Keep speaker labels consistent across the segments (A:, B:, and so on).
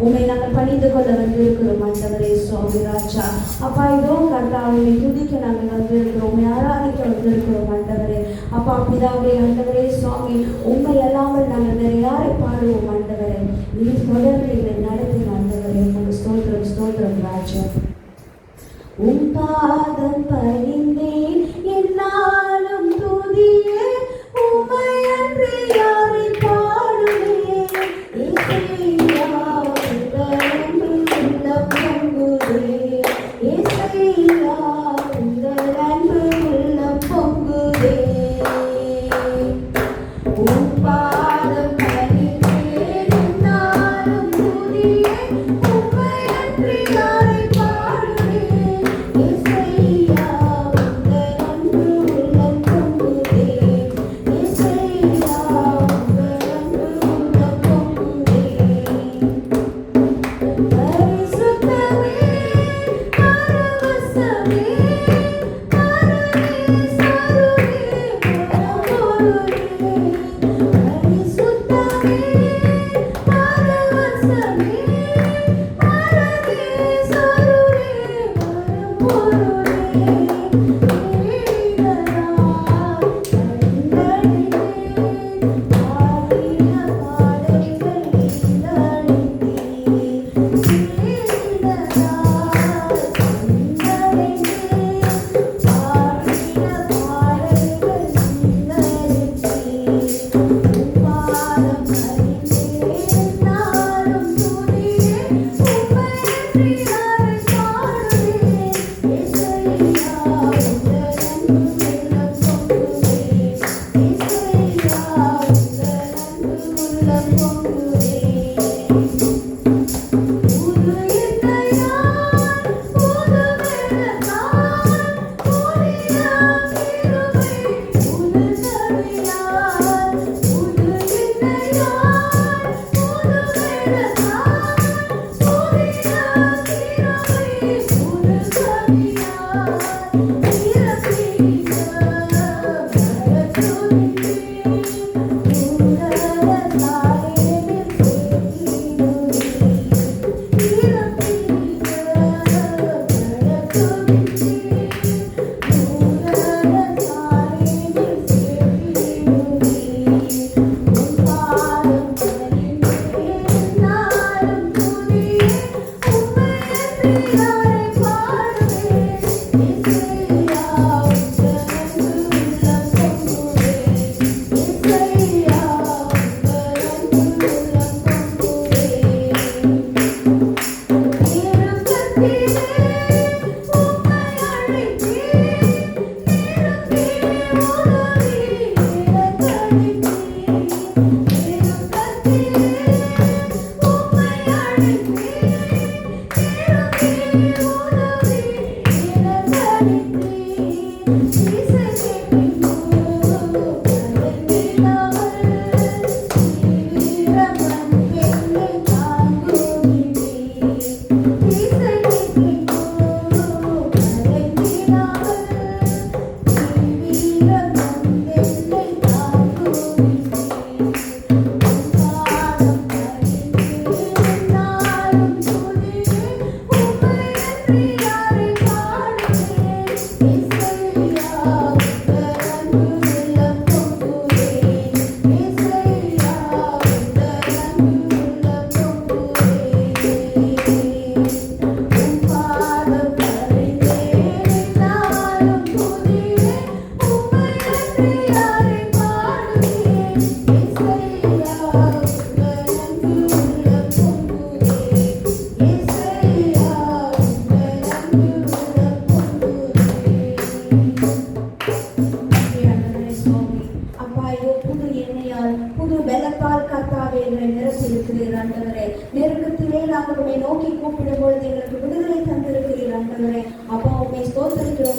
A: உண்மை நாங்கள் பணிந்து கொள்ள வந்திருக்கிறோம் ஆண்டவரே சுவாமி ராஜா. அப்பா இதோ கர்த்தாவை துதிக்க நாங்கள் வந்திருக்கிறோம், ஆராதிக்க வந்திருக்கிறோம் ஆண்டவரே. அப்பா பிதாவே ஆண்டவரே சுவாமி, உண்மை அல்லாமல் நாங்கள் வேறு யாரை பாடுவோம் ஆண்டவரே. இது தொடர்ந்து எங்களை நடத்தின ஆண்டவரே, உங்களுக்கு ஸ்தோத்திரம் ஸ்தோத்திரம் ராஜா. உன் பாதம் பணிந்தேன் என்னாலும் துதியே, உம்மை அன்றி யாரை பாடுவேன். Say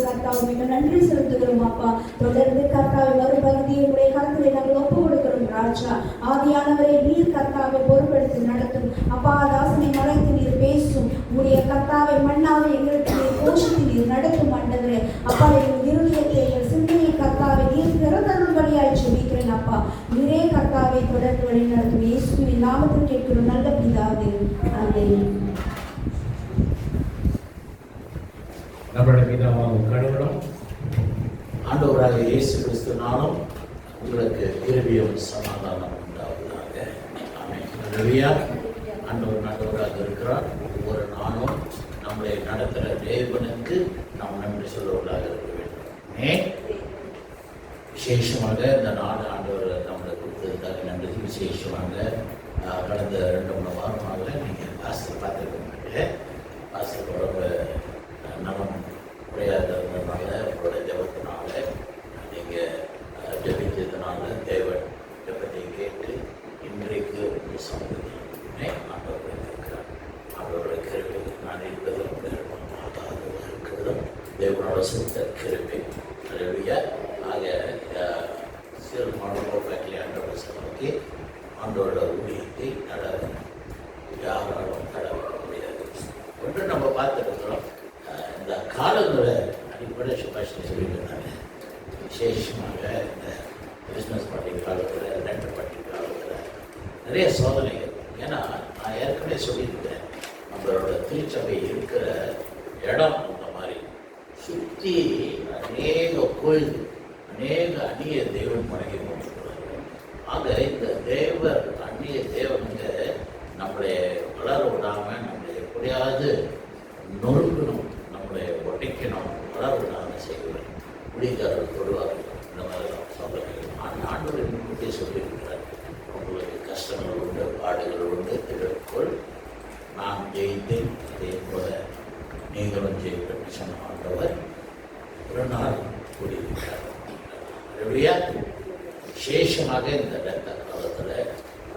A: கர்த்தாவே மிக நன்றி செலுத்துகிறோம் அப்பா. தொடர்ந்து கர்த்தாவே மறுபகுதியை உடைய கருத்திலே நாங்கள் ஒப்பு கொடுக்கிறோம் ராஜா. ஆதியானவரை நீர் கர்த்தாவை பொறுப்பெடுத்து நடத்தும் அப்பா. தாசனை மறைத்து நீர் பேசும் உடைய கர்த்தாவை மண்ணாவை எங்களுக்கு நீர் போஷித்து நீர் நடத்தும் ஆண்டவரே அப்பா. எங்கள் இருதயத்தை எங்கள் சிந்தையை கர்த்தாவை நீர் திறந்தருளும்படியாய் ஜெபிக்கிறேன் அப்பா. நீரே கர்த்தாவை தொடர்ந்து வழி நடத்தும் இயேசுவின் நாமத்தில் கேட்கிறோம் நல்ல பிதாவே, ஆமென்.
B: நம்முடைய பிதாவாகிய கடவுளும் ஆண்டவராகிய இயேசு கிறிஸ்துவினாலும் உங்களுக்கு கிருபையும் சமாதானம் உண்டாவதாக. ஆமென். ஹல்லேலூயா. ஆண்டவர் நல்லவராக இருக்கிறார். ஒவ்வொரு நாளும் நம்மளை நடத்துகிற தேவனுக்கு நாம் நன்றி சொல்லுவதாக இருக்க வேண்டும். விசேஷமாக இந்த நாடு ஆண்டவர் நம்மளை கொடுத்ததுக்காக நன்றி. விசேஷமாக கடந்த 2-3 வாரமாக நீங்கள் பாஸ்டர் பார்த்துருக்க மாட்டீங்க. பாஸ்டர் உடம்பு நலம் உரையாடுறதுனால உங்களுடைய ஜபத்தினால நீங்கள் ஜபித்ததுனால தேவன் ஜபத்தை கேட்டு இன்றைக்கு ஒரு சமூகத்தை ஆண்டவர் இருக்கிறார். அவருடைய கிருபை நான் இருப்பதும் இருக்கிறதும் தேவனோட சுத்த கிருபை. ஆக சிறு மாணவ ஃபேக்டரி ஆண்டோட சமூகத்தை ஆண்டோட ஊழியத்தை யாராலும் கடவுள முடியாது. ஒன்று நம்ம பார்த்துருக்கிறோம். இந்த காலங்களை அடிப்படை சுபாஷனை சொல்லியிருந்தாங்க. விசேஷமாக இந்த கிறிஸ்மஸ் பண்டிகை காலத்தில், லெண்டர் பண்டிகை காலத்தில் நிறைய சோதனைகள். ஏன்னா நான் ஏற்கனவே சொல்லியிருக்கிறேன், நம்மளோட திருச்சபை இருக்கிற இடம் அந்த மாதிரி சுற்றி அநேக கோயில், அநேக அந்நிய தெய்வம் வணங்கி கொண்டிருக்கிறாங்க. ஆக இந்த தேவர் அந்நிய தேவனுங்க நம்மளை வளர விடாமல் நம்மளை எப்படியாவது நொறுக்கணும், நம்மளை ஒட்டிக்கணும், வளர விடாமல் செய்வார். குடிக்காரர்கள் தொடுவார்கள். இந்த மாதிரிலாம் சொல்லுங்கள். ஆண்டவர் முன்கூட்டியே சொல்லியிருக்கிறார், உங்களுக்கு கஷ்டங்கள் உண்டு, பாடுகள் உண்டு, திருக்குள் நான் ஜெயித்தேன், அதே போல நீங்களும் ஜெயிப்பேன் சொன்ன ஆண்டவர் ஒரு நாள் கூடியிருக்கிறார். விசேஷமாக இந்த காலத்தில்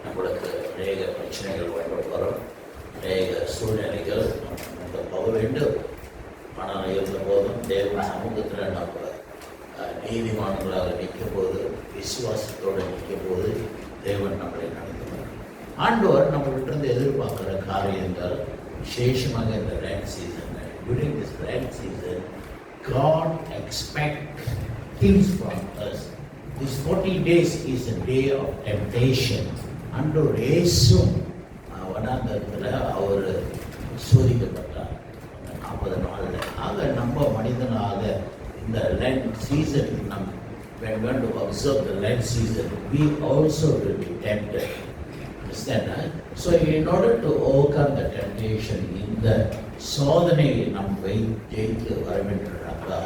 B: நம்மளுக்கு அநேக பிரச்சனைகள் வரும், அநேக சூழ்நிலைகள் நம்ம போக வேண்டும். ஆனால் இருந்த போதும் தேவன் சமூகத்தில் நம்ம நீதிமான்களாக நிற்கும் போது, விசுவாசத்தோடு நிற்கும் போது தேவன் நம்மளை நடத்துவார். ஆண்டவர் நம்மள்கிட்ட எதிர்பார்க்குற காரியங்கள் விசேஷமாக இந்த rain season. During this rain season, God expects things from us. This 40 days is a day of temptation. ஆண்டவர் இயேசுவும் வனாந்தரத்தில் அவர் சோதிக்கப்பட்டார் 40 நாளில். ஆக நம்ம மனிதனாக இந்த Lent season when we want to observe the Lent season, we also will be tempted. Understand? So in order to overcome the temptation, இந்த சோதனையை நம்ம ஜெயித்து வர வேண்டும்னாக்கா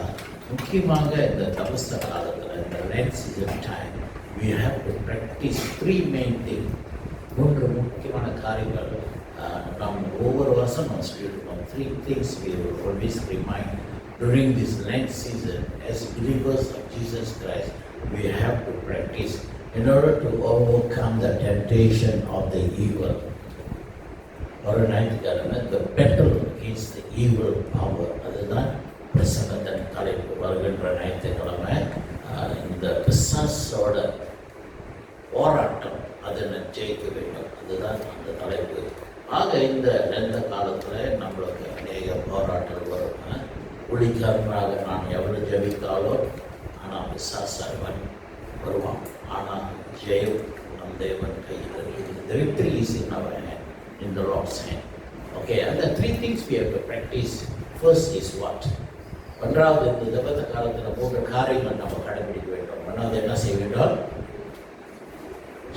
B: முக்கியமாக இந்த தபஸ்த காலத்தில், இந்த Lent season time, we have to practice 3 main things. 3 முக்கியமான காரியங்கள் நாம் ஒவ்வொரு வருஷம் நாம் சொல்லியிருக்கோம். 3 things we will always remind during this Lent season as believers of Jesus Christ. We have to practice in order to overcome the temptation of the evil. ஒரு ஞாயிற்றுக்கிழமை the battle against the evil power. அதுதான் பிரசங்கத்தின் தலைப்பு. வருகின்ற ஞாயிற்றுக்கிழமை இந்த பிசாசோட போராட்டம் அதனை ஜெயிக்க வேண்டும், அதுதான் அந்த தலைப்பு. ஆக இந்த எந்த காலத்தில் நம்மளுக்கு அநேக போராட்டம் வரும். ஒளிக்காரனாக நான் எவ்வளோ ஜெபித்தாலும் ஆனால் பிசாசாய்வன் வருவான். ஆனால் ஜெயம் நம் தேவன் கையில் இருக்குது. The victory is in our hand, in the Lord's hand. Okay, and the 3 things we have to practice. First is what? ஒன்றாவது, இந்த ஜெபத்த காலத்தில் 3 காரியங்கள் நம்ம கடைபிடிக்க வேண்டும். ஒன்றாவது என்ன செய்ய வேண்டும்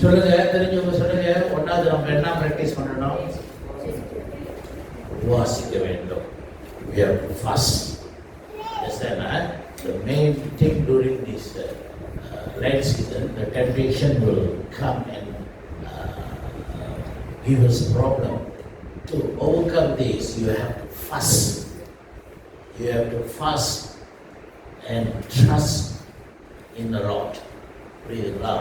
B: சொல்லுங்க, தெரிஞ்சவங்க சொல்லுங்க. ஒன்றாவது நம்ம என்ன பிராக்டிஸ் பண்ணணும்? உபவாசிக்க வேண்டும். We have to fast. The main thing during this Lent season, the temptation will come and give us a problem. To overcome this, you have to fast. You have to fast and trust in the Lord. புரியுதுங்களா?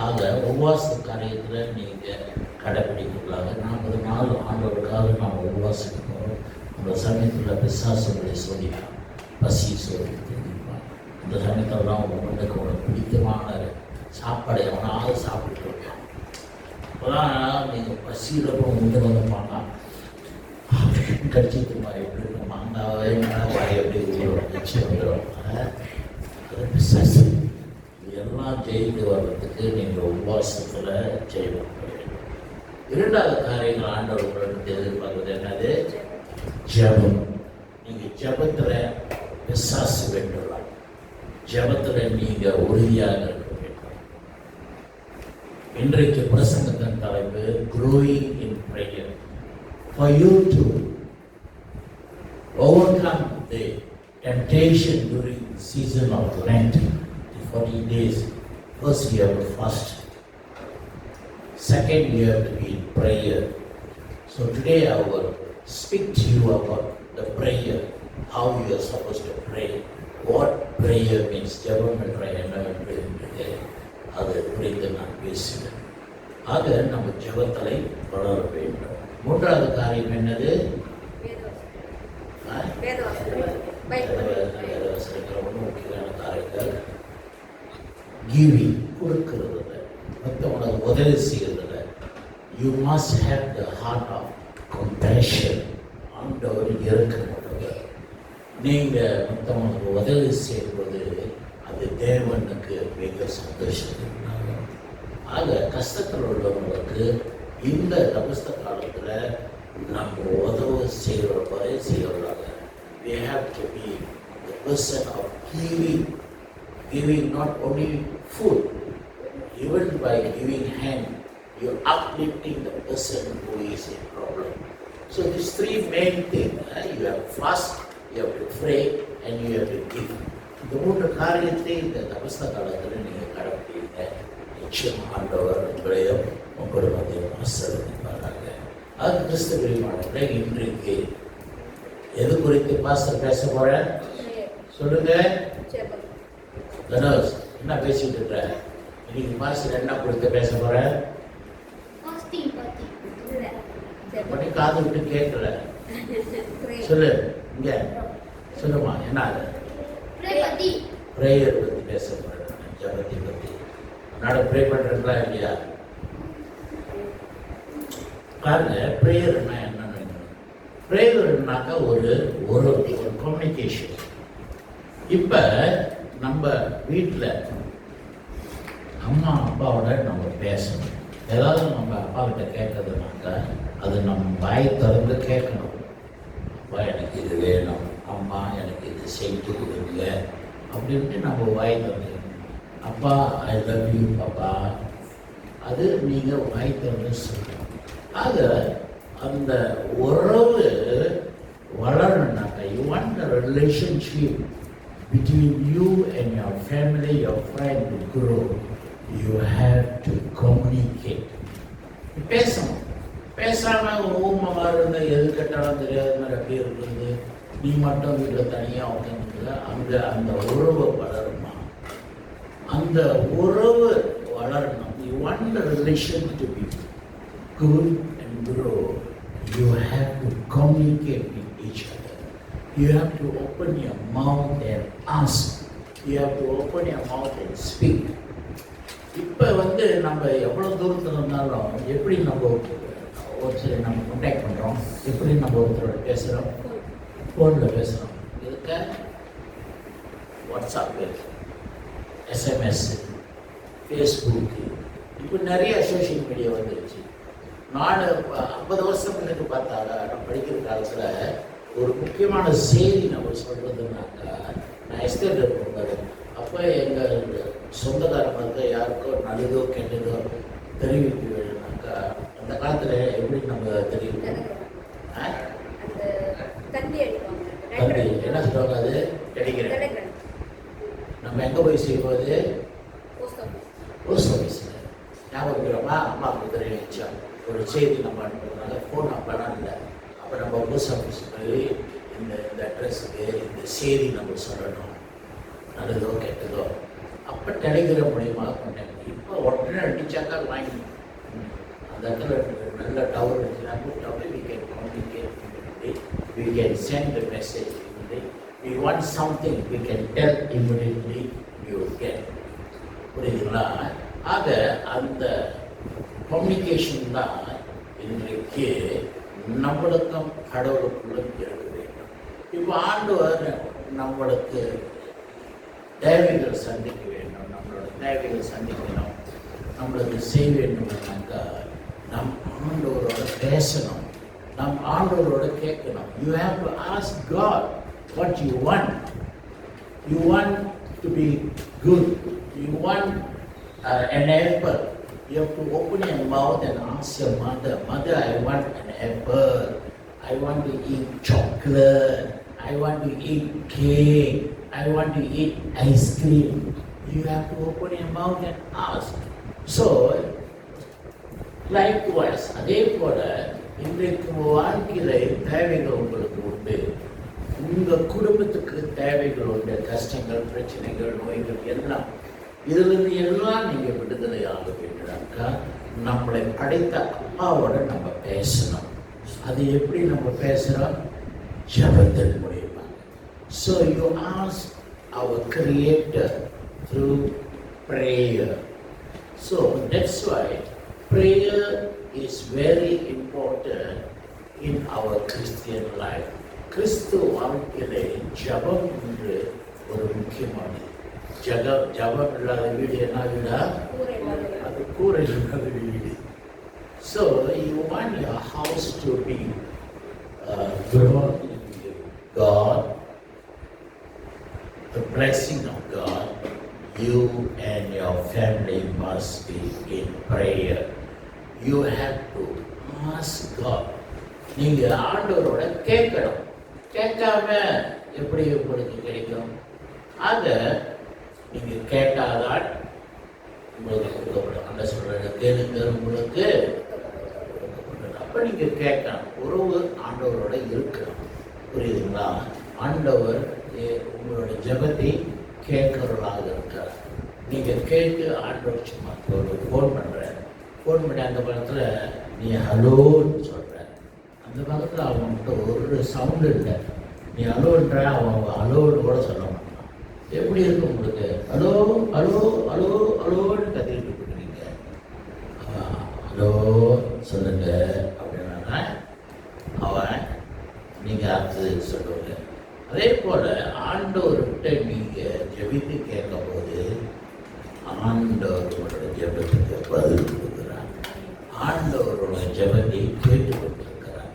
B: ஆக உபவாச காரியத்தில் நீங்கள் கடைப்பிடிக்கலாக 40 நாள் ஆண்டவருக்காக நாம் உபவாசிக்கணும். அந்த சமயத்தில் பிசாசுகளை சோதிக்கலாம். பசி சோறு தெரிஞ்சுப்பான். இந்த சமயத்திலலாம் உனக்கு உனக்கு பிடித்தமான சாப்பாடு எவனாவது சாப்பிட்டு இருக்கான். அப்போதான் நீங்கள் பசியில் போய் முன்னுக்கு வந்துப்பாங்க. கடிச்சிட்டு எப்படி இருக்கும் மாங்காவே வாய் எப்படி வச்சு வந்துடும். அது பிசாசு. இதெல்லாம் ஜெயித்து வர்றதுக்கு நீங்கள் உபவாசத்தில் ஜெயிக்க வேண்டும். இரண்டாவது காரியங்கள் ஆண்டவர் உங்களுக்கு எதிர்பார்க்குறது என்னது? ஜெபம். நீங்கள் ஜெபத்தில் பிசாசு வென்றலாம். ஜெபத்தில் நீங்கள் உறுதியாக இருக்க வேண்டும். இன்றைக்கு பிரசங்கத்தின் தலைப்பு growing in prayer. For you to overcome the temptation during the season of Lent, the 40 days, first you have to fast. Second, you have to be in prayer. So today I will speak to you about the prayer, how you are supposed to pray, what prayer means. ஜெபம் என்ற என்ன என்பது அது குறித்து நான் பேசுகிறேன். ஆக நம்ம ஜெபத்தலை வளர வேண்டும். மூன்றாவது காரியம் என்னது? ஒன்று முக்கியமான காரியங்கள் கிவிங், கொடுக்கிறது, மற்றவங்களுக்கு உதவி செய்யறது. You must have the heart of compassion. ஆண்டவர் இறக்கப்படுவர். நீங்கள் மற்றவங்களுக்கு உதவி செய்வது அது தேவனுக்கு மிக சந்தோஷம். ஆக கஷ்டத்தில் உள்ளவங்களுக்கு இந்த தபஸ்த காலத்தில் நம்ம உதவி செய்கிறவராக we have to be the person of giving not only food, even by giving hand, you're uplifting the person who is in problem. So these three main things, you have to fast, you have to pray, and you have to give. இந்த மூன்று காரியத்தை இந்த தபஸ்த காலத்தில் நீங்கள் கடைப்பிடிங்க. நிச்சயம் ஆண்டவர் உங்களையும் உங்களோட ஆசீர்வதிப்பாராக. அது கிறிஸ்து பிரியமானவர்களே, இன்றைக்கு எது குறித்து பாஸ்டர் பேச போறேன் சொல்லுங்க. தனுஷ் என்ன பேசிட்டு இருக்க? இன்னைக்கு பாஸ்டர் என்ன குறித்து பேச போறேன்? பண்ணி காது விட்டு கேட்கல. சொல்லு, இங்க சொல்லுமா. என்ன அது? பிரேயர் பத்தி பேச போறேன். ஜபத்தை பத்தி. நாட ப்ரே பண்றீங்களா இல்லையா? பாருங்க, ப்ரேயர்னா என்னன்னு. ப்ரேயர்னாக்கா ஒரு கம்யூனிகேஷன். இப்போ நம்ம வீட்டில் அம்மா அப்பாவோட நம்ம பேசணும். ஏதாவது நம்ம அப்பா கிட்ட கேட்கறதுனாக்கா அது நம்ம வாய் திறந்து கேட்கணும். அப்பா எனக்கு இது வேணும், அம்மா எனக்கு இது செய்து கொடுங்க அப்படின்ட்டு நம்ம வாய் திறந்து, அப்பா ஐ லவ் யூ பாப்பா, அது நீங்கள் வாய் திறந்து சொல்லணும். ஆக அந்த உறவு வளரணுன்னாக்கா, you want the relationship between you and your family, your friend to grow, you have to communicate. பேசணும். பேசாமல் ஊமமாக இருந்த எது கேட்டாலும் தெரியாத மாதிரி அப்படியே இருக்குது. நீ மட்டும் வீட்டில் தனியாக உட்காந்துருக்க. அங்கே அந்த உறவு வளருமா? அந்த உறவு வளரணும். You want the relation to be good and grow, you have to communicate with each other. You have to open your mouth and ask. You have to open your mouth and speak. இப்போ நம்ம எவ்வளோ தூரத்தில் இருந்தாலும் எப்படி நம்ம ஒருத்தரை நம்ம contact பண்ணுறோம், எப்படி நம்ம ஒருத்தரோட பேசுகிறோம், ஃபோனில் பேசுகிறோம். இதுக்கு வாட்ஸ்அப்பு, எஸ்எம்எஸ், ஃபேஸ்புக்கு, இப்போ நிறைய சோஷியல் மீடியா வந்துருச்சு. நான் 50 வருஷம் முன்னுக்கு பார்த்தால நான் படிக்கிற காலத்தில் ஒரு முக்கியமான செய்தி நம்ம சொல்கிறதுனாக்கா, நான் எஸ்டேட்டில் போகும்போது அப்போ எங்கள் சொந்தக்காரங்களுக்கு யாருக்கோ நல்லதோ கெட்டதோ தெரிவிக்க வேணும்னாக்கா, அந்த காலத்தில் எப்படி நம்ம தெரிவிக்கணும்? தந்தி என்ன சொல்லுவாங்க? அது கிடைக்கிறேன். நம்ம எங்கே போய் செய்யும்போது போஸ்ட் ஆஃபீஸில் ஞாபகமா அம்மாவுக்கு தெரிவிச்சா ஒரு செய்தி நம்ம அனுப்புறதுனால ஃபோன் அப்போலாம் இல்லை. அப்போ நம்ம போஸ்ட் ஆஃபீஸ் போய் இந்த அட்ரஸுக்கு இந்த செய்தி நம்ம சொல்லணும், நல்லதோ கெட்டதோ. அப்போ டெலிகிராம் மூலியமாக கொண்டாங்க. இப்போ உடனே அடித்தாக்கா வாங்கிக்கணும். அந்த இடத்துல நல்ல டவர் இருந்துச்சுன்னா we can communicate, we can send message we want something, we can tell immediately you get. புரியுதுங்களா? ஆக அந்த கம்யூனிகேஷன் தான் இன்றைக்கு நம்மளுக்கும் கடவுளுக்குள்ளும் இருக்க வேண்டும். இப்போ ஆண்டவர் நம்மளுக்கு தேவைகள் சந்திக்க வேண்டும், நம்மளோட தேவைகள் சந்திக்கணும், நம்மளுக்கு செய்ய வேண்டும்னாக்கா நம் ஆண்டவரோட பேசணும், நம் ஆண்டவரோட கேட்கணும். You have to ask God what you want. You want to be good, you want an apple. You have to open your mouth and ask your mother, Mother, I want an apple, I want to eat chocolate, I want to eat cake, I want to eat ice cream. You have to open your mouth and ask. So, likewise, அதே போல இன்றைக்கு வாழ்க்கையில தேவைகள் உங்களுக்கு உண்டு, உங்கள் குடும்பத்துக்கு தேவைகள் உண்டு, கஷ்டங்கள், பிரச்சனைகள், நோய்கள் எல்லாம். இதிலிருந்து எல்லாம் நீங்கள் விடுதலை ஆக வேண்டும்னாக்கா நம்மளை படைத்த அப்பாவோட நம்ம பேசணும். அது எப்படி நம்ம பேசுகிறோம்? ஜபத்தின் மூலியமாக. So you ask our creator through prayer. So that's why prayer is very important in our Christian life. கிறிஸ்துவ வாழ்க்கையிலே ஜபம் என்று ஒரு முக்கியமானது. ஜபம் இல்லாத வீடு என்ன வீடா? அது கூரை இல்லாத வீடு. So you want your house to be God, the blessing of God. You and your family must be in prayer. You have to ask God. நீங்கள் ஆண்டவரோட கேட்கணும். கேட்காம எப்படி உங்களுக்கு கிடைக்கும்? ஆக நீங்கள் கேட்டாதான் உங்களுக்கு கொடுக்கப்படும். அந்த சொல்ற கேளுங்க உங்களுக்கு. அப்போ நீங்கள் கேட்கணும். உறவு ஆண்டவரோட இருக்கணும். புரியுதுங்களா? ஆண்டவர் உங்களோட ஜபத்தை கேட்கறவர்களாக இருக்கார். நீங்கள் கேட்டு ஆண்டவர் சும்மா ஒரு ஃபோன் பண்ணுறேன், ஃபோன் பண்ணி அந்த பக்கத்தில் நீ ஹலோன்னு சொல்கிற, அந்த பக்கத்தில் அவன்கிட்ட ஒரு சவுண்டு இல்லை, நீ ஹலோன்ற அவன் ஹலோன்னு கூட சொல்ல மாட்டான். எப்படி இருக்கு உங்களுக்கு? ஹலோ ஹலோ ஹலோ ஹலோன்னு கத்திட்டு இருக்கிறீங்க. ஹலோ சொல்லுங்க அப்படின்னா அவன் நீங்கள் அடுத்து சொல்லுவாங்க. அதே போல் ஆண்டவர்கிட்ட நீங்கள் ஜெபித்து கேட்கும் போது ஆண்டவரோட ஜெபத்துக்கு பதில் கொடுக்குறார். ஆண்டவரோட ஜெபத்தை கேட்டுக்கொண்டிருக்கிறார்.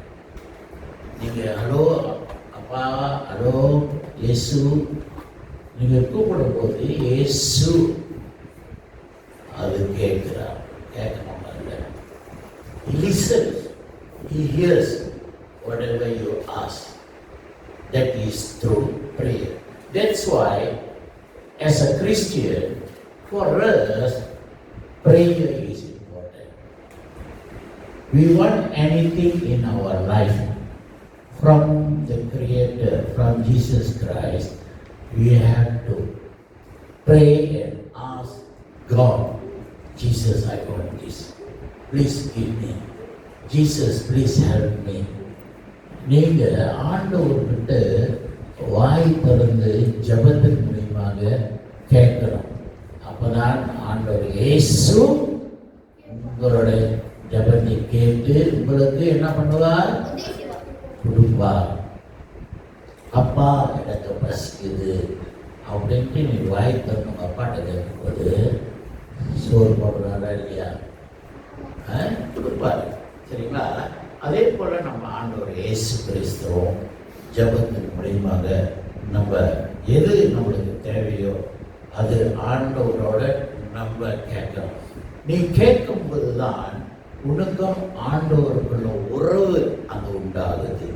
B: நீங்கள் ஹலோ அப்பா, ஹலோ இயேசு நீங்கள் கூப்பிடும் போது இயேசு அது கேட்கிறார். கேட்கணும் இல்லை. He listens, he hears whatever you ask. That is through prayer. That's why as a Christian, for us prayer is important. We want anything in our life from the Creator, from Jesus Christ. We have to pray and ask God, Jesus, I want this. Please give me. Jesus, please help me. நீங்கள் ஆண்டவர்கிட்ட வாய் திறந்து ஜபத்தின் மூலியமாக கேட்கணும். அப்போதான் ஆண்டவர் இயேசு உங்களோட ஜபத்தை கேட்டு உங்களுக்கு என்ன பண்ணுவார்? கொடுப்பார். அப்பா எனக்கு பசிக்குது அப்படின்ட்டு நீ வாய் திறந்து உங்கள் அப்பாட்ட கேட்கும்போது சோறு போடுறாரா இல்லையா? கொடுப்பாரு. சரிங்களா? அதே போல் நம்ம ஆண்டவர் இயேசு கிறிஸ்துவும் ஜபத்தின் மூலியமாக நம்ம எது நம்மளுக்கு தேவையோ அது ஆண்டவரோட நம்ம கேட்கணும். நீ கேட்கும்போது தான் உனக்கும் ஆண்டவருக்குள்ள உறவு அங்கே உண்டாகுது.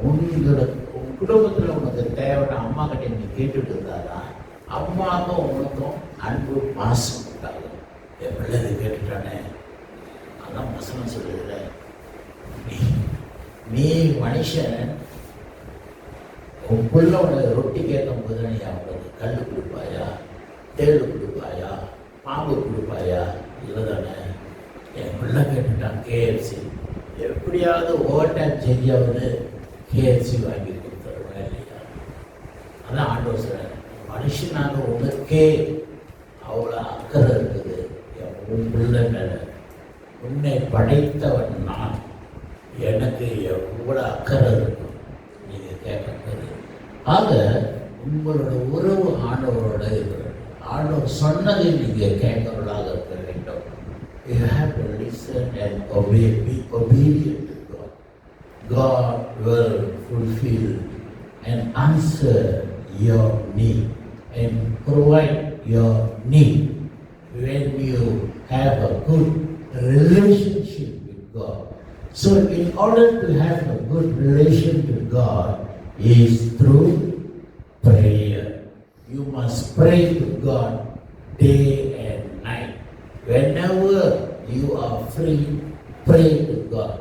B: உங்களுக்கு உன் குடும்பத்தில் உனக்கு தேவையான அம்மா கிட்ட நீ கேட்டுட்டு இருந்தாதான் அம்மாவுக்கும் உனக்கும் அன்பு பாசம் உண்டாகும். என் பிள்ளை கேட்டுட்டானே, அதான் வசனம் சொல்லுதுல, நீ மனுஷன் உன் பிள்ளை உனக்கு ரொட்டி கேட்கும் போது நீ அவனுக்கு கல் கொடுப்பாயா, தேள் கொடுப்பாயா, பாம்பு கொடுப்பாயா? இல்லை தானே. என் பிள்ளை கேட்டுட்டான் கேஎஃப்சி, எப்படியாவது ஓவர்டேக் செஞ்சாவது கேஎஃப்சி வாங்கி கொடுத்துருவேன் இல்லையா? அதான் ஆண்டவர் சொல்றாரு, மனுஷனாக உனக்கே அவ்வளோ அக்கறை இருக்குது உன் பிள்ளை மேல. உன்னை படைத்தவன் நான், எனக்கு எவ்வளோ அக்கறை இருக்கும் நீங்கள் கேட்கறது. ஆக உங்களோட உறவு ஆண்டவரோட இருக்கிறது. ஆண்டவர் சொன்னதை நீங்கள் கேட்கறவர்களாக இருக்க வேண்டும். You have to listen and obey, be obedient to God. God will fulfill and answer your need and provide your need when you have a good relationship with God. So in order to have a good relation with God is through prayer. You must pray to God day and night. Whenever you are free, pray to God.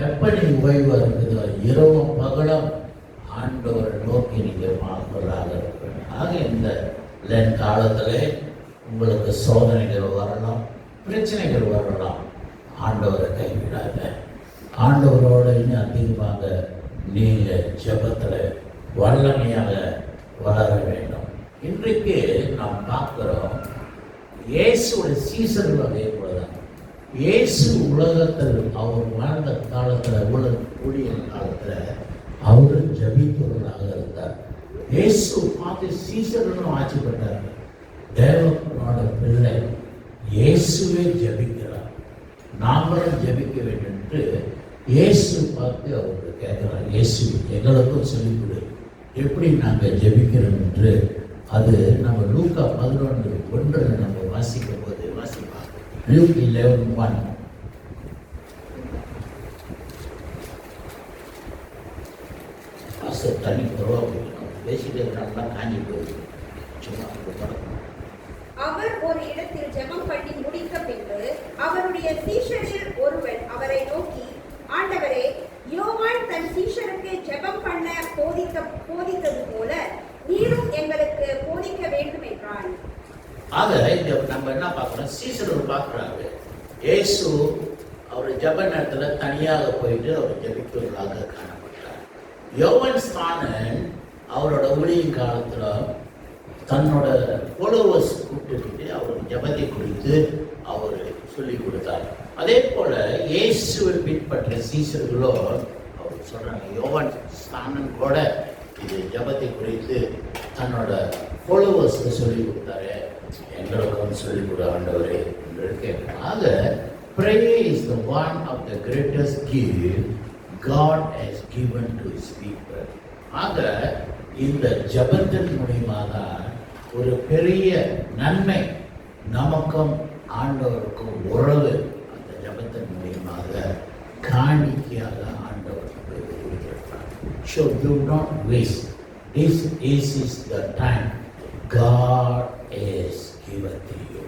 B: எப்படி ஓய்வாக இருக்குதோ இரவும் பகலும் ஆண்டவரை நோக்கி நீங்கள் மாறுதலாக இருக்கிறது. ஆக இந்த லென் காலத்தில் உங்களுக்கு சோதனைகள் வரலாம், பிரச்சனைகள் வரலாம். ஆண்டவரை கைவிடாத. ஆண்டவரோட இன்னும் அதிகமாக நீங்கள் ஜெபத்தில் வல்லமையாக வளர வேண்டும். இன்றைக்கு நாம் பார்க்கிறோம், இயேசுவோட சீசர்கள் அதே போலதான். இயேசு உலகத்தில் அவர் வாழ்ந்த காலத்தில், ஊழிய காலத்தில் அவர் ஜபிப்பவர்களாக இருந்தார். இயேசு பார்த்து சீசர்களும் ஆட்சிப்பட்டார்கள். தேவனோட பிள்ளை இயேசுவே ஜபிக்கிறார், நாங்களும் ஜபிக்க வேண்டும் என்று இயேசு பார்த்து அவருக்கு கேட்கிறார். இயேசு எங்களுக்கும் சொல்லிக்கொடு, எப்படி நாங்கள் ஜபிக்கிறோம் என்று. அது நம்ம லூக்கா 11:1 நம்ம வாசிக்கும் போது வாசிப்போம். Luke 11:1. தண்ணி பரவாயில்லை பேசிட்டு இருக்கிறாங்களா, காஞ்சி போகுது. சும்மா
C: அவர் ஒரு இடத்தில் ஜெபம் பண்ணி முடித்த பின்பு அவருடைய சீஷரில் ஒருவன் அவரை நோக்கி, ஆண்டவரே, யோவான் தன் சீஷருக்கு ஜெபம் பண்ண போதித்தது போல நீரும் எங்களுக்கு போதிக்க வேண்டும் என்றான்.
B: ஆக இந்த நம்ம என்ன பார்க்கணும், சீசர்கள் பார்க்குறாங்க. இயேசு அவர் ஜெப நேரத்தில் தனியாக போயிட்டு அவர் ஜெபிக்கிறவர்களாக காணப்பட்டார். யோவான் ஸ்நானன் அவரோட ஊழியின் காலத்தில் தன்னோட ஃபாலோவர்ஸ் கூப்பிட்டு அவருக்கு ஜெபத்தை குறித்து அவர் சொல்லி கொடுத்தார். அதே போல இயேசுவை பின்பற்ற சீசர்களோ அவர் சொல்றாங்க, யோவான் ஸ்நானன் கூட இது ஜெபத்தை குறித்து தன்னோட ஃபாலோவர்ஸ்க்கு சொல்லி கொடுத்தாரு, எங்களுக்கும் சொல்லிக் கொடு ஆண்டவரே என்று கேட்கிறார். ஆக prayer is the one of the greatest gift God has given to his people. ஆக இந்த ஜெபத்தின் மூலமாக ஒரு பெரிய நன்மை நமக்கும் ஆண்டவருக்கும் உறவு அந்த ஜெபத்தின் மூலமாக காணிக்கையாக ஆண்டவர் கொடுத்திருக்கிறார். So do not waste. This is the time God is given to you.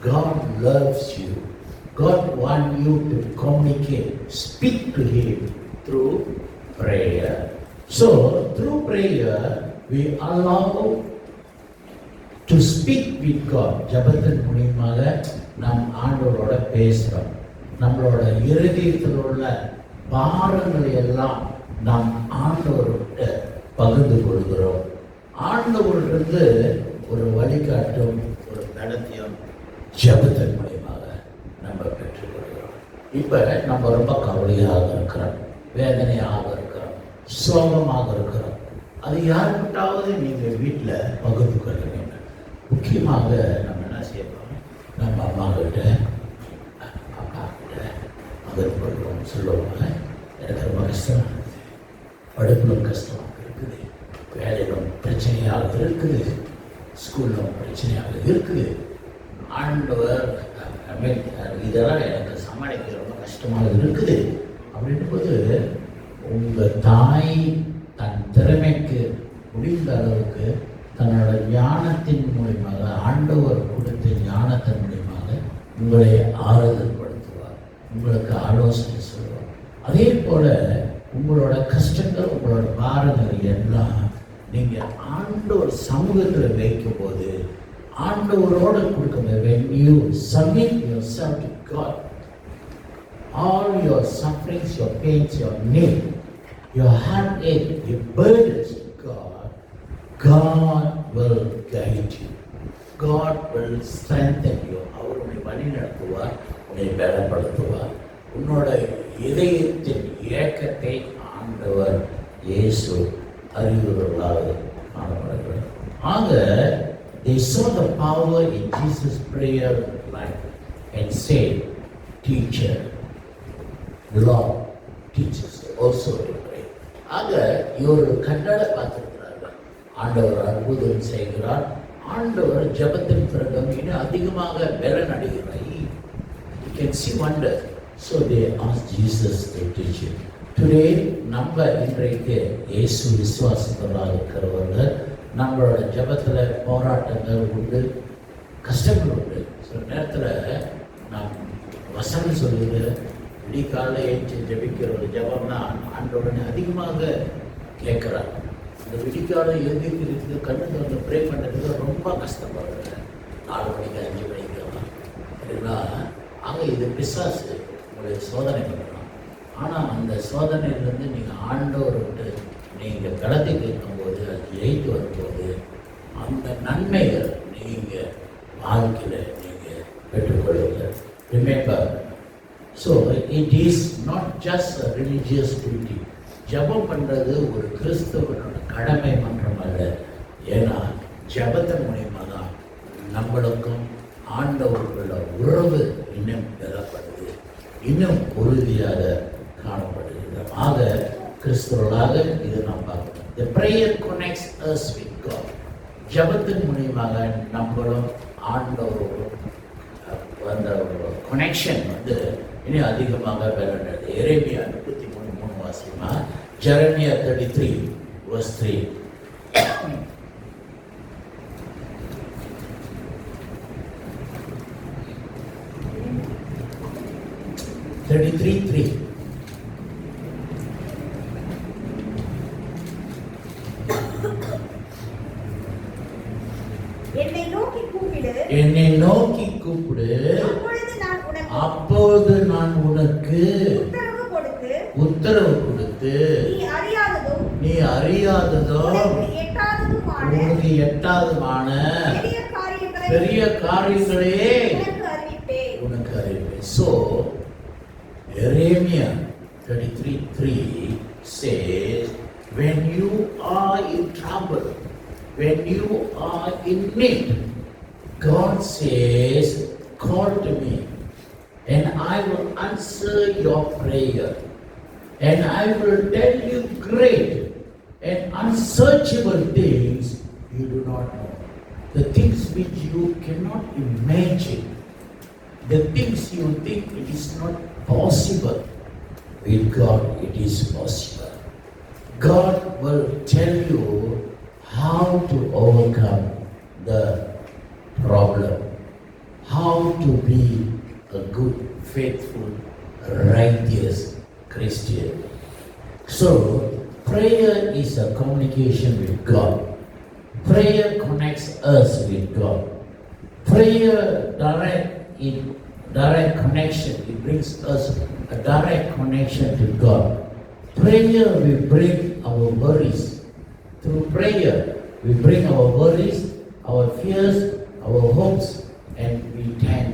B: God loves you. God wants you to communicate, speak to him through prayer. So through prayer we allow to speak with God. ஜெபத்தின் மூலமாக நாம் ஆண்டவரோட பேசுறோம். நம்மளோட இருதயத்தில் உள்ள பாரங்களை எல்லாம் நாம் ஆண்டவர்கிட்ட பகிர்ந்து கொள்கிறோம். ஆண்டவரிலிருந்து ஒரு வழிகாட்டும் ஒரு நடத்தியும் ஜெபத்தின் மூலமாக நம்ம பெற்றுக்கொள்கிறோம். இப்போ நம்ம ரொம்ப கவலையாக இருக்கிறோம், வேதனையாக இருக்கிறோம், சோகமாக இருக்கிறோம். அது யாருக்கிட்டாவது நீங்கள் வீட்டில் பகிர்ந்து கொள்ள வேண்டும். முக்கியமாக நம்ம என்ன செய்யணும், நம்ம அம்மா கிட்ட அப்பா கிட்ட பகிர்ந்து கொள்வோம். சொல்லுவாங்க, எனக்கு ரொம்ப கஷ்டமாக இருக்குது, படிப்பிலும் கஷ்டமாக இருக்குது, வேலையிலும் பிரச்சனையாக இருக்குது, ஸ்கூலில் பிரச்சனையாக இருக்குது, ஆண்டவர் இதெல்லாம் எனக்கு சமாளிக்க ரொம்ப கஷ்டமாக இருக்குது அப்படின்ற போது உங்கள் தாய் தன் திறமைக்கு முடிந்த அளவுக்கு தன்னோட ஞானத்தின் மூலமாக, ஆண்டவர் கொடுத்த ஞானத்தின் மூலமாக உங்களை ஆறுதல் படுத்துவார், உங்களுக்கு ஆலோசனை சொல்வார். அதே போல உங்களோட கஷ்டங்கள், உங்களோட பாரங்கள் எல்லாம் நீங்கள் ஆண்டவர் சமூகத்தில் வைக்கும் போது, ஆண்டவரோடு கொடுக்கும்போது, when you submit yourself to God, all your sufferings, your pains, your need, your heartache, your burdens to God, God will guide you. God will strengthen you. அவர் உன்னை வழி நடத்துவார், உன்னை பலப்படுத்துவார். உன்னோட இதயத்தின் ஏக்கத்தை ஆண்டவர் இயேசு அறிவுறுவதாக காணப்படுகிறார். ஆக they saw the power in Jesus' prayer life and said, teacher, Lord teaches also to pray. ஆக இவர்கள் கண்ணாட பார்த்திருக்கிறார்கள். ஆண்டவர் அற்புதம் செய்கிறார். ஆண்டவர் ஜெபத்தின் பிறகு இன்னும் அதிகமாக பலன் அடைகிறார். You can see wonder. So they asked Jesus to teach him. Today நம்ம இன்றைக்கு இயேசு விசுவாசத்தவர்களாக இருக்கிறவர்கள் நம்மளோட ஜெபத்தில் போராட்டங்கள் உண்டு, கஷ்டங்கள் உண்டு. சில நேரத்தில் நான் வசனம் சொல்லுது, விடிகாலை ஏற்றி ஜெபிக்கிற ஒரு ஜெபம்னா ஆண்டவருடன் அதிகமாக கேட்குறார். இந்த விடிகாலை எழுந்திருக்கிறதுக்கு கண்ணு திறந்து ப்ரே பண்ணுறதுக்கு ரொம்ப கஷ்டப்படுறேன். 4 மணிக்கு 5 மணிக்கு அப்படின்னா அங்கே இது பிசாசு உங்களை சோதனை பண்ணலாம். ஆனால் அந்த சோதனையிலேருந்து நீங்கள் ஆண்டவர் விட்டு நீங்கள் கடத்தி கேட்கும்போது அது ஜெயித்து வரும்போது அந்த நன்மைகள் நீங்கள் வாழ்க்கையில் நீங்கள் பெற்றுக்கொள்ளுங்கள். Remember, so it is not just a religious duty. ஜபம் பண்ணுறது ஒரு கிறிஸ்தவனோட கடமை மன்றம் அல்ல. ஏன்னா ஜபத்தின் மூலியமாக தான் நம்மளுக்கும் ஆண்டவர்களோட உறவு இன்னும் பெறப்படுது, இன்னும் உறுதியாக காணப்படுகிறது. ஆக கிறிஸ்தவர்களாக இது நாம் பார்க்கணும். The prayer connects us with God. ஜபத்தின் மூலியமாக நம்மளும் ஆண்டவரோடும் அந்த கனெக்ஷன் இன்னும் அதிகமாக பெறப்படுது. எரேமியா 33:3 வாசிமா. ஜெரமியா 33:3. 33:3. என்னை நோக்கி கூப்பிடு, அப்போது நான் உனக்கு உத்தரவு கொடுத்து நீ அறியாததும் உனக்கு எட்டாததுமான பெரிய காரியங்களே உனக்கு அறிவிப்பேன். So Jeremiah 33:3 says, when you are in trouble, when you are in need, God says, call to me and I will answer your prayer and I will tell you great and unsearchable things you do not know. The things which you cannot imagine, the things you think it is not possible, with God it is possible. God will tell you how to overcome the problem, how to be a good, faithful, righteous Christian. So, prayer is a communication with God. Prayer connects us with God. Prayer direct connection. It brings us a direct connection to God. Prayer will bring our worries. Through prayer, we bring our worries, our fears, our hopes, and we thank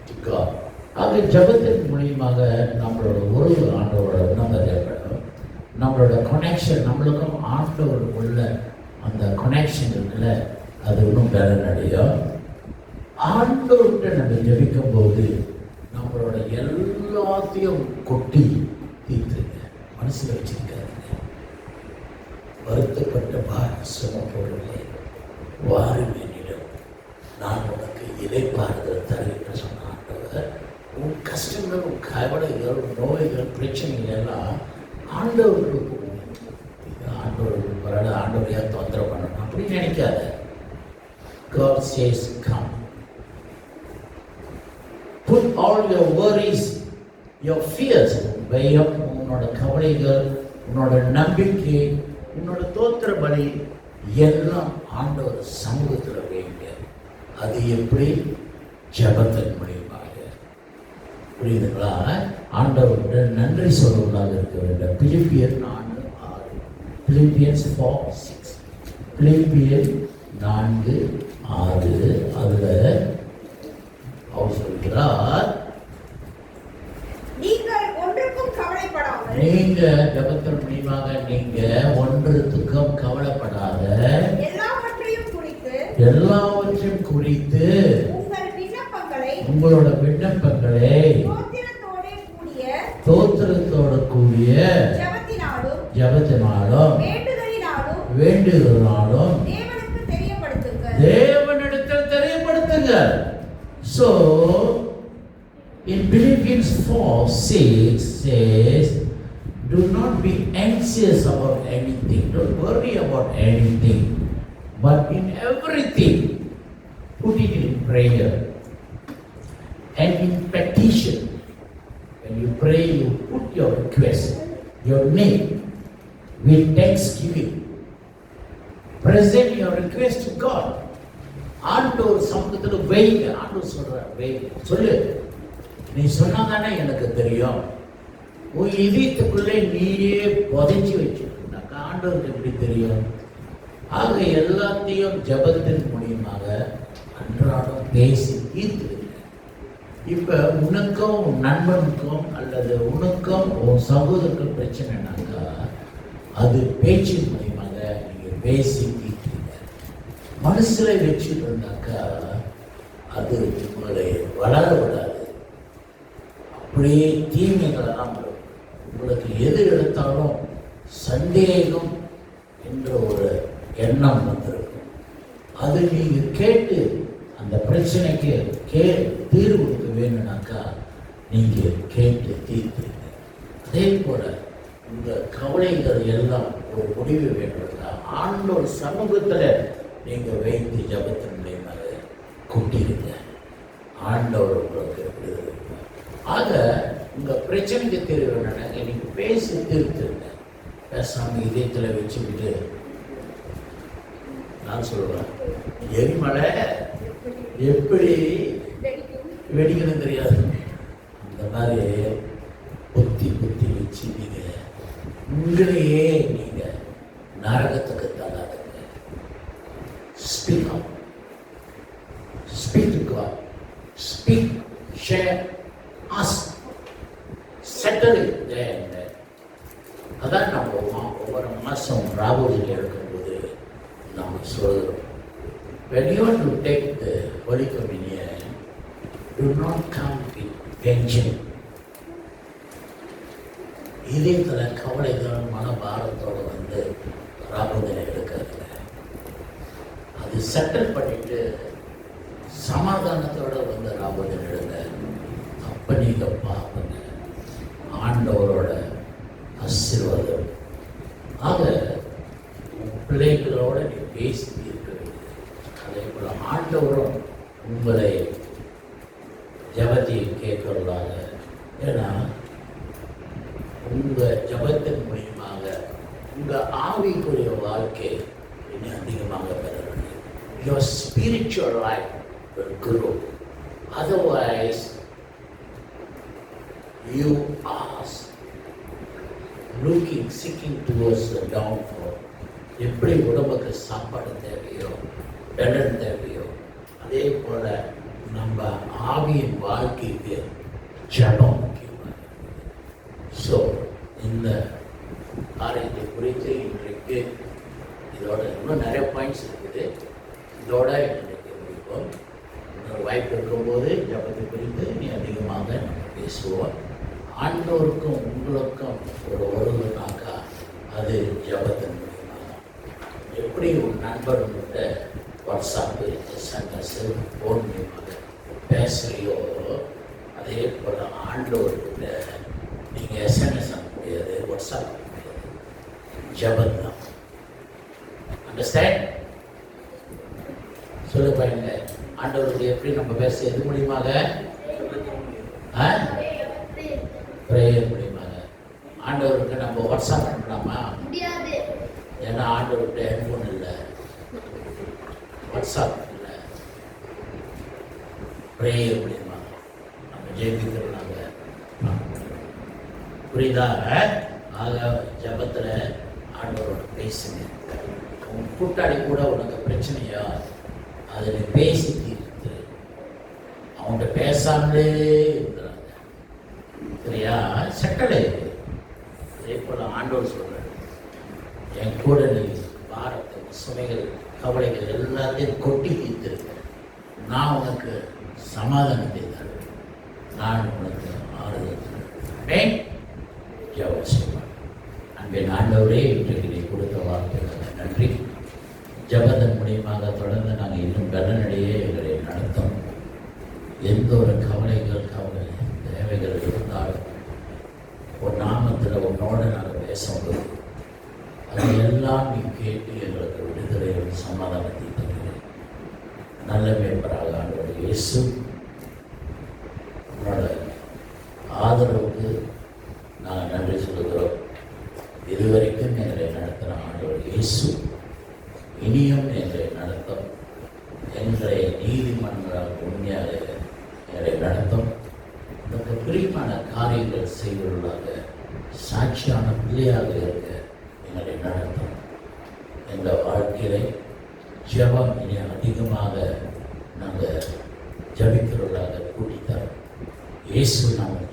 B: to God. ஆக ஜபத்தின் மூலியமாக நம்மளோட உறவு ஆண்டவரோட நம்ம ஏற்படும். நம்மளோட connection, நம்மளுக்கும் ஆண்டவருக்குள்ள அந்த கனெக்ஷன் இருக்குல்ல, அது இன்னும் பலனடையும். ஆண்டவர்கிட்ட நம்ம ஜபிக்கும் போது நம்மளோட எல்லாத்தையும் கொட்டி தீர்த்துங்க. மனசில் வச்சிருக்காருங்க. வருத்தப்பட்ட சுமப்பொருளே வாரும் என்னிடம், நான் உனக்கு இளைப்பாறுதல் தருகிறேன் சொன்ன ஆண்டவர். உன் கஷ்டங்கள், உன் கவலைகள், நோய்கள், பிரச்சனைகள் எல்லாம் ஆண்டவர்களுக்கு ஆண்டவர்களுக்கு பரவாயில்ல, ஆண்டவர் ஏன் தொந்தரவு பண்ணணும் அப்படின்னு நினைக்காத. God says come. Put all your worries, your fears, பயம், உன்னோட கவலைகள், உன்னோட நம்பிக்கை, உன்னோட தோத்திர பலி எல்லாம் ஆண்டவர் சமூகத்தில் வைங்க. அது எப்படி? ஜபத்தின் மூலியமாக. புரியுதுங்களா? ஆண்டவர்கிட்ட நன்றி சொல்வதாக இருக்க வேண்டும். பிலிப்பியர் 4:6. Philippians 4:6. பிலிப்பியர் 4:6 அதுல அவர் சொல்கிறார்,
C: நீங்கள் ஒன்றுக்கும் கவலைப்படாமல்
B: நீங்க ஜபத்தின் மூலமாக நீங்க ஒன்றுத்துக்கும் கவலைப்படாத, எல்லாவற்றையும் குறித்து உங்களோட விண்ணப்பங்களை தோத்திரத்தோட கூடிய ஜபத்தினாலும் வேண்டுதலினாலும் தேவனிடத்தில் தெரியப்படுத்துங்க. So in Philippians 4:6 says, do not be anxious about anything, don't worry about anything, but in everything put it in prayer and in petition. When you pray, you put your request, your name, with thanksgiving. Present your request to God. ஆண்டவர் சமூகத்தில் வைங்க. ஆண்டவர் சொல்றார், வைங்க. சொல்லு, நீ சொன்னாதானே எனக்கு தெரியும். உன் இதயத்துக்குள்ளே நீயே புதைச்சி வச்சிருக்கா ஆண்டவருக்கு எப்படி தெரியும்? ஆக எல்லாத்தையும் ஜபத்தின் மூலியமாக அன்றாடம் பேசி தீர்த்து. இப்ப உனக்கும் உன் நண்பனுக்கும் அல்லது உனக்கும் உன் சகோதரர்கள் பிரச்சனைனாக்கா அது பேச்சின் மூலியமாக நீங்க பேசி தீர்த்துங்க. மனசுல வச்சுட்டு இருந்தாக்கா அது உங்களை வளர விடாது. அப்படியே தீமைகளெல்லாம் வரும். உங்களுக்கு எது எடுத்தாலும் சந்தேகம் என்ற ஒரு எண்ணம் வந்திருக்கும். அது நீங்க கேட்டு அந்த பிரச்சனைக்கு தீர்வு கொடுக்க வேணும்னாக்கா நீங்க கேட்டு தீர்த்துங்க. அதே போல உங்க கவலைகள் எல்லாம் ஒரு முடிவு வேண்டும்னா ஆண்டோர் சமூகத்துல நீங்க வைத்து ஜபத்தின் மூலியமாக கூட்டிருங்க. ஆண்டவர் உங்களுக்கு விடுதலை. ஆக உங்க பிரச்சனைக்கு தீர்வு வேணும்னாக்க நீங்க பேசி தீர்த்துருங்க. பேசாம இதயத்துல வச்சுக்கிட்டு நான் சொல்றேன், எரிமலை எப்படி வெடிக்கணும் தெரியாது. அந்த மாதிரி புத்தி வச்சு நீங்க உங்களையே நீங்க நரகத்துக்கு தள்ளாதுங்க. Speak up. Speak to God. Speak, share, ask. Settle it there and there. அதான் நம்ம ஒவ்வொரு மாதம் ராபோஜில் எடுக்கும்போது நம்ம சொல்கிறோம், when you want to take the Holy Communion, do not come with tension. இதயத்தில் கவலைகள் மனபாரத்தோடு வந்து ராபோஜனை எடுக்கிறதுல அது செட்டில் பண்ணிட்டு சமாதானத்தோடு வந்து ராபோஜனை எடுங்க. அப்போ நீங்கள் பார்ப்பீங்க ஆண்டவரோட ஆசீர்வாதம். ஆக பிள்ளைகளோட நீ பேசி இருக்க வேண்டியது. அதே போல ஆண்டவரும் உங்களை ஜபத்தை கேட்கறதாக. ஏன்னா உங்க ஜபத்தின் மூலியமாக உங்க ஆவிக்குரிய வாழ்க்கை இன்னும் அதிகமாக பெற வேண்டும். Your spiritual life will grow. Otherwise, you are seeking towards the downfall. எப்படி உடம்புக்கு சாப்பாடு தேவையோ பலன் தேவையோ அதே போல நம்ம ஆவியின் வாழ்க்கைக்கு ஜபம் முக்கியமாக. ஸோ இந்த காரியத்தை குறித்து இன்றைக்கு இதோட இன்னும் நிறைய பாயிண்ட்ஸ் இருக்குது. இதோட இன்றைக்கு முடிப்போம். இன்னொரு வாய்ப்பு இருக்கும்போது ஜபத்தை குறித்து நீ அதிகமாக நம்ம பேசுவோம். ஆண்டோருக்கும் உங்களுக்கும் ஒரு உறவுனாக்கா அது ஜபத்தின் மூலியமாக. எப்படி ஒரு நண்பர் உங்கள்கிட்ட வாட்ஸ்அப்பு எஸ்எம்எஸ் ஃபோன் மூலியமாக பேசுகிறையோ அதே போல் ஆண்டோர்கிட்ட நீங்கள் எஸ்எம்எஸ் அனுப்ப முடியாது, வாட்ஸ்அப் அனுப்ப முடியாது, ஜபம் தான். அண்டர்ஸ்டாண்ட்? சொல்ல பாருங்க, ஆண்டவருக்கு எப்படி நம்ம பேச எது மூலியமாக? பிரேயர் மூலியமாக. ஆண்டவருக்கு நம்ம வாட்ஸ்அப் பண்ணலாமா? முடியாது. ஏன்னா ஆண்டவர்கிட்ட ஹெட்ஃபோன் இல்லை, வாட்ஸ்அப் இல்லை. பிரேயர் மூலியமாக நம்ம ஜெயிக்கிறாங்க. புரியுதா? ஆக ஜபத்தில் ஆண்டவரோட பேசுங்க. கூட்டாளி கூட உனக்கு பிரச்சனையா, அதில் பேசி தீர்த்து அவன்கிட்ட பேசாமலே இருக்கிறாங்க. சரியா? சட்டளை. அதே போல ஆண்டவர் சொல்றாரு, என் கூட நீ பாரத்தை, சுமைகள், கவலைகள் எல்லாத்தையும் கொட்டி தீர்த்திருக்க, நான் உனக்கு சமாதானத்தை தருவேன், நான் உனக்கு ஆறுதல் தருவேன். ஜெபம் செய்வார். அன்பின் ஆண்டவரே, இன்றைக்கு நீ கொடுத்த வார்த்தைகளுக்கு நன்றி. ஜெபத்தின் மூலியமாக தொடர்ந்து நாங்கள் இன்னும் பலனடையே எங்களை நடத்தும். எந்த ஒரு கவலைகள் தேவைகள் இருந்தாலும் ஒரு நாமத்தில் உன்னோடு நாங்கள் பேசும்போது அதையெல்லாம் நீ கேட்டு எங்களுக்கு விடுதலையும் சமாதானத்தை தருகிறேன். நல்ல மேம்பராக ஆண்டவர் இயேசு, உன்னோட ஆதரவுக்கு நாங்கள் நன்றி சொல்லுகிறோம். இதுவரைக்கும் எங்களை நடத்தின ஆண்டவர் இயேசு இனியும் எங்களை நடத்தும். எங்களை நீதிமன்றம் உண்மையாக எங்களை நடத்தும். இந்த பிரியமான காரியங்கள் செய்வதாக சாட்சியான பிள்ளையாக இருக்க எங்களை நடத்தும். எங்கள் வாழ்க்கையிலே ஜெபம் இனி அதிகமாக நாங்கள் ஜபிக்கிறவர்களாக கூட்டித்தரோம். இயேசு நாமத்தில்